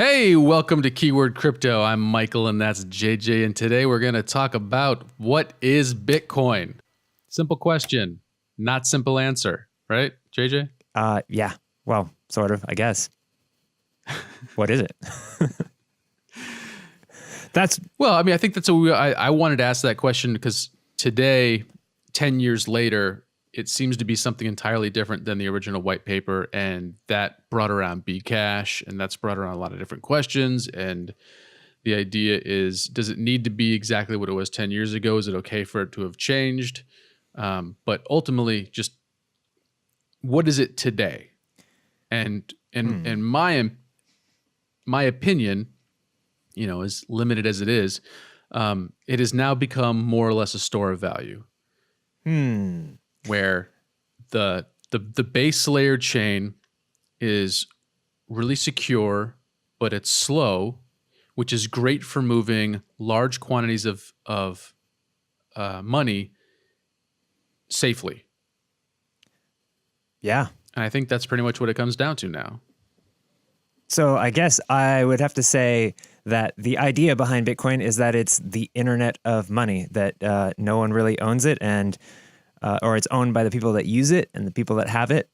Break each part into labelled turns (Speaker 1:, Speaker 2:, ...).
Speaker 1: Hey, welcome to Keyword Crypto. I'm Michael and that's JJ. And today we're going to talk about what is Bitcoin? Simple question, not simple answer, right, JJ?
Speaker 2: Yeah. Well, sort of, I guess. What is it?
Speaker 1: I think that's I wanted to ask that question because today, 10 years later, it seems to be something entirely different than the original white paper. And that brought around Bcash, and that's brought around a lot of different questions. And the idea is, does it need to be exactly what it was 10 years ago? Is it okay for it to have changed? But ultimately, just what is it today? And my opinion, as limited as it is, it has now become more or less a store of value. Where the base layer chain is really secure, but it's slow, which is great for moving large quantities of money safely.
Speaker 2: Yeah.
Speaker 1: And I think that's pretty much what it comes down to now.
Speaker 2: So I guess I would have to say that the idea behind Bitcoin is that it's the internet of money, that no one really owns it, and or it's owned by the people that use it and the people that have it.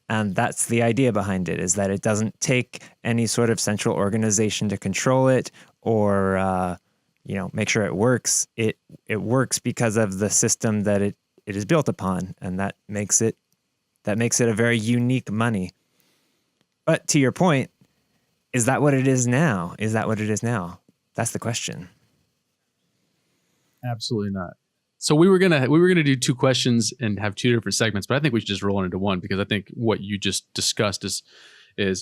Speaker 2: And that's the idea behind it, is that it doesn't take any sort of central organization to control it or make sure it works. It works because of the system that it is built upon, and that makes it a very unique money. But to your point, is that what it is now? Is that what it is now? That's the question.
Speaker 1: Absolutely not. So we were gonna do two questions and have two different segments, but I think we should just roll into one because I think what you just discussed is a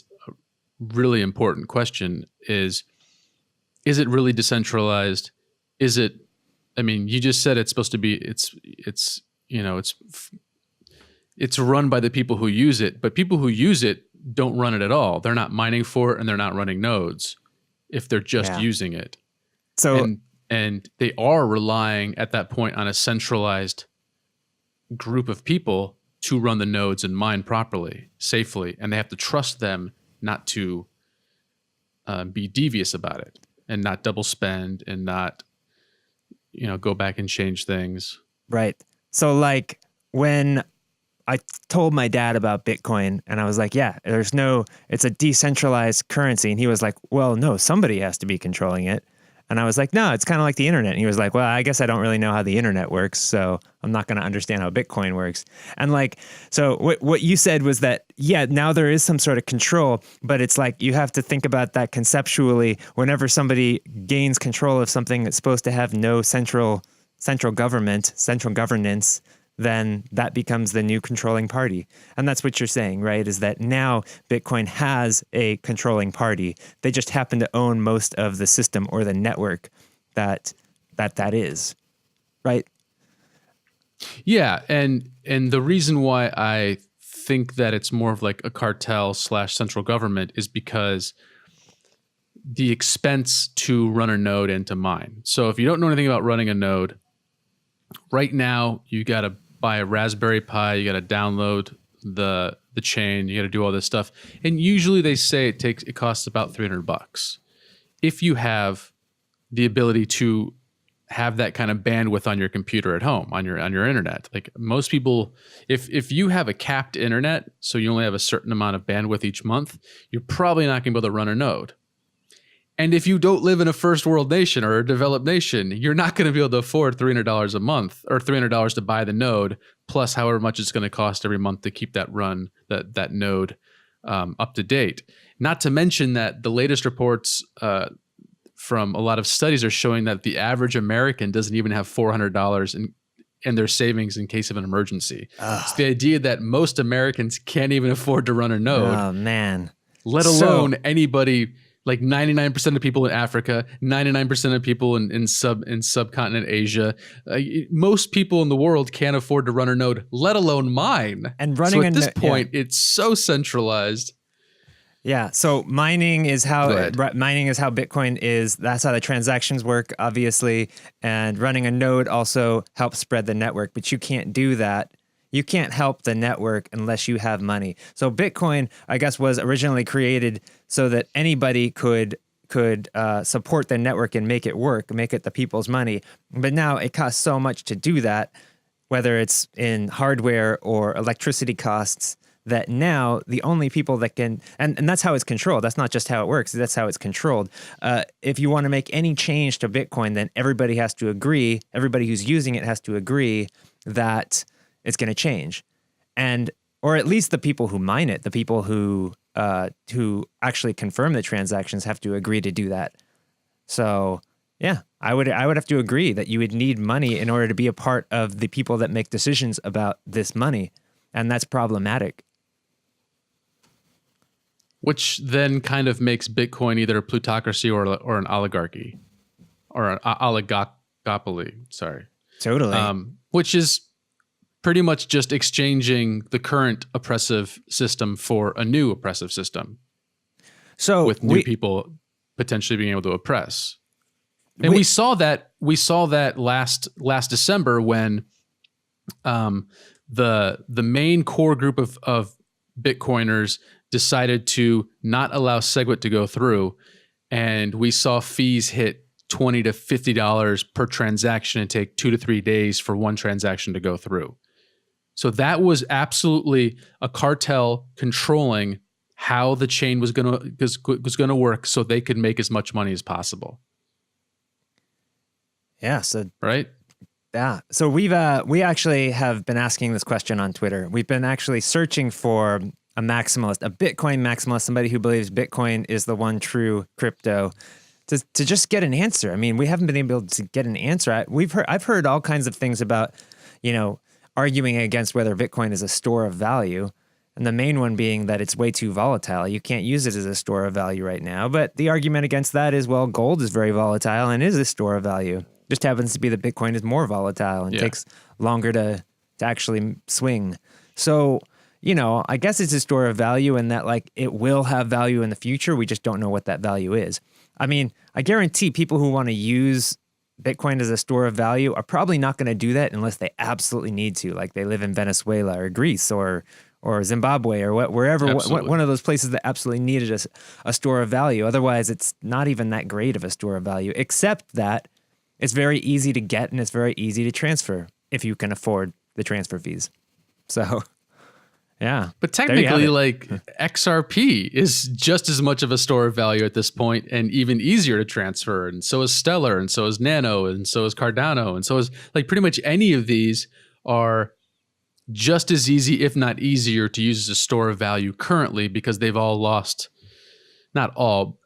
Speaker 1: really important question. Is it really decentralized? Is it? I mean, you just said it's supposed to be. It's run by the people who use it, but people who use it don't run it at all. They're not mining for it, and they're not running nodes if they're just using it.
Speaker 2: So.
Speaker 1: And they are relying at that point on a centralized group of people to run the nodes and mine properly, safely. And they have to trust them not to be devious about it and not double spend and not, go back and change things.
Speaker 2: Right. So like when I told my dad about Bitcoin and I was like, yeah, it's a decentralized currency. And he was like, well, no, somebody has to be controlling it. And I was like, no, it's kind of like the internet. And he was like, well, I guess I don't really know how the internet works, so I'm not going to understand how Bitcoin works. And so what you said was that, yeah, now there is some sort of control, but it's like you have to think about that conceptually. Whenever somebody gains control of something that's supposed to have no central government, central governance, then that becomes the new controlling party. And that's what you're saying, right? Is that now Bitcoin has a controlling party. They just happen to own most of the system or the network that is, right?
Speaker 1: Yeah, and the reason why I think that it's more of like a cartel / central government is because the expense to run a node and to mine. So if you don't know anything about running a node, right now you got to buy a Raspberry Pi, you got to download the chain, you got to do all this stuff. And usually they say it costs about $300. If you have the ability to have that kind of bandwidth on your computer at home, on your internet. Like most people, if you have a capped internet, so you only have a certain amount of bandwidth each month, you're probably not going to be able to run a node. And if you don't live in a first world nation or a developed nation, you're not going to be able to afford $300 a month or $300 to buy the node, plus however much it's going to cost every month to keep that node up to date. Not to mention that the latest reports from a lot of studies are showing that the average American doesn't even have $400 in their savings in case of an emergency. It's the idea that most Americans can't even afford to run a node.
Speaker 2: Oh, man.
Speaker 1: Let alone anybody. Like 99% of people in Africa, 99% of people in subcontinent Asia, most people in the world can't afford to run a node, let alone mine.
Speaker 2: And running
Speaker 1: at this point, it's so centralized.
Speaker 2: Yeah. So mining is how Bitcoin is. That's how the transactions work, obviously. And running a node also helps spread the network. But you can't do that You can't help the network unless you have money. So Bitcoin, I guess, was originally created so that anybody could support the network and make it work, make it the people's money. But now it costs so much to do that, whether it's in hardware or electricity costs, that now the only people that can, and that's how it's controlled. That's not just how it works. That's how it's controlled. If you want to make any change to Bitcoin, then everybody has to agree. Everybody who's using it has to agree that it's going to change. And, or at least the people who mine it, the people who actually confirm the transactions have to agree to do that. So yeah, I would have to agree that you would need money in order to be a part of the people that make decisions about this money. And that's problematic.
Speaker 1: Which then kind of makes Bitcoin either a plutocracy or an oligarchy or an oligopoly. Sorry.
Speaker 2: Totally.
Speaker 1: Which is pretty much just exchanging the current oppressive system for a new oppressive system. So with new people potentially being able to oppress. And we saw that last December when the main core group of Bitcoiners decided to not allow SegWit to go through, and we saw fees hit $20 to $50 per transaction and take 2 to 3 days for one transaction to go through. So that was absolutely a cartel controlling how the chain was going to work, so they could make as much money as possible.
Speaker 2: Yeah. So
Speaker 1: right.
Speaker 2: Yeah. So we actually have been asking this question on Twitter. We've been actually searching for a maximalist, a Bitcoin maximalist, somebody who believes Bitcoin is the one true crypto, to just get an answer. I mean, we haven't been able to get an answer. I've heard all kinds of things about, arguing against whether Bitcoin is a store of value. And the main one being that it's way too volatile. You can't use it as a store of value right now. But the argument against that is, well, gold is very volatile and is a store of value. Just happens to be that Bitcoin is more volatile and takes longer to actually swing. So, I guess it's a store of value and that it will have value in the future. We just don't know what that value is. I mean, I guarantee people who want to use Bitcoin as a store of value are probably not going to do that unless they absolutely need to, like they live in Venezuela or Greece or Zimbabwe or wherever, one of those places that absolutely needed a store of value. Otherwise, it's not even that great of a store of value, except that it's very easy to get and it's very easy to transfer if you can afford the transfer fees. So, yeah.
Speaker 1: But technically, XRP is just as much of a store of value at this point and even easier to transfer. And so is Stellar, and so is Nano, and so is Cardano, and so is pretty much any of these are just as easy, if not easier, to use as a store of value currently because they've all lost, not all,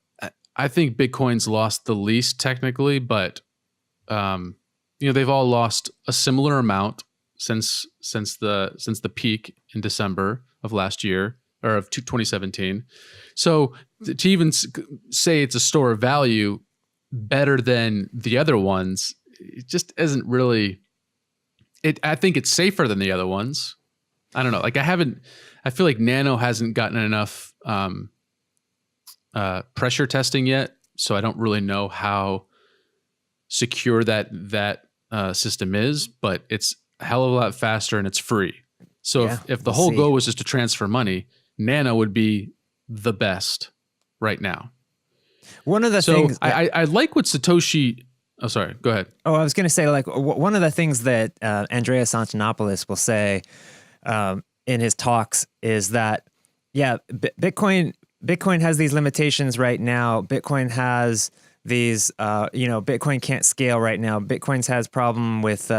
Speaker 1: I think Bitcoin's lost the least technically, but they've all lost a similar amount since the peak in December of last year or of 2017. So to even say it's a store of value better than the other ones, it just isn't really. I think it's safer than the other ones. I don't know. I feel like Nano hasn't gotten enough pressure testing yet, so I don't really know how secure that system is, but it's a hell of a lot faster and it's free. So if the whole goal was just to transfer money, Nano would be the best right now.
Speaker 2: One of the things
Speaker 1: I like what Satoshi. Oh, sorry. Go ahead.
Speaker 2: Oh, I was going to say, one of the things that Andreas Antonopoulos will say in his talks is that, Bitcoin has these limitations right now. Bitcoin has these, Bitcoin can't scale right now. Bitcoin has problem with,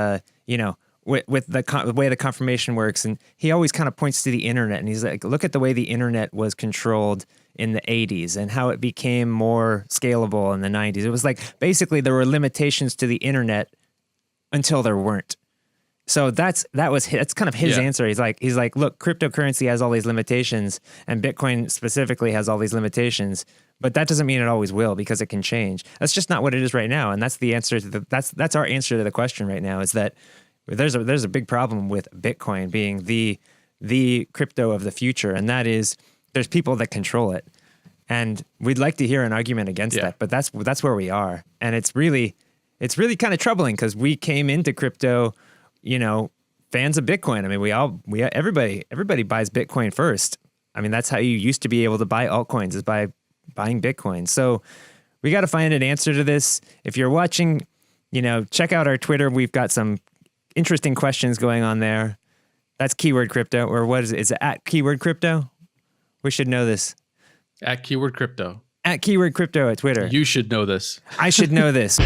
Speaker 2: with the way the confirmation works. And he always kind of points to the internet and he's like, look at the way the internet was controlled in the 80s and how it became more scalable in the 90s. It was basically there were limitations to the internet until there weren't. So that's kind of his answer. He's like, look, cryptocurrency has all these limitations and Bitcoin specifically has all these limitations, but that doesn't mean it always will because it can change. That's just not what it is right now. And that's the answer to that's our answer to the question right now, is that there's a big problem with Bitcoin being the crypto of the future. And that is, there's people that control it, and we'd like to hear an argument against that, but that's where we are. And it's really kind of troubling because we came into crypto, fans of Bitcoin. I mean, everybody buys Bitcoin first. I mean, that's how you used to be able to buy altcoins, is by buying Bitcoin. So we got to find an answer to this. If you're watching, check out our Twitter. We've got some interesting questions going on there. That's Keyword Crypto, or what is it? Is it at Keyword Crypto? We should know this.
Speaker 1: At Keyword Crypto.
Speaker 2: At Keyword Crypto at Twitter.
Speaker 1: You should know this.
Speaker 2: I should know this.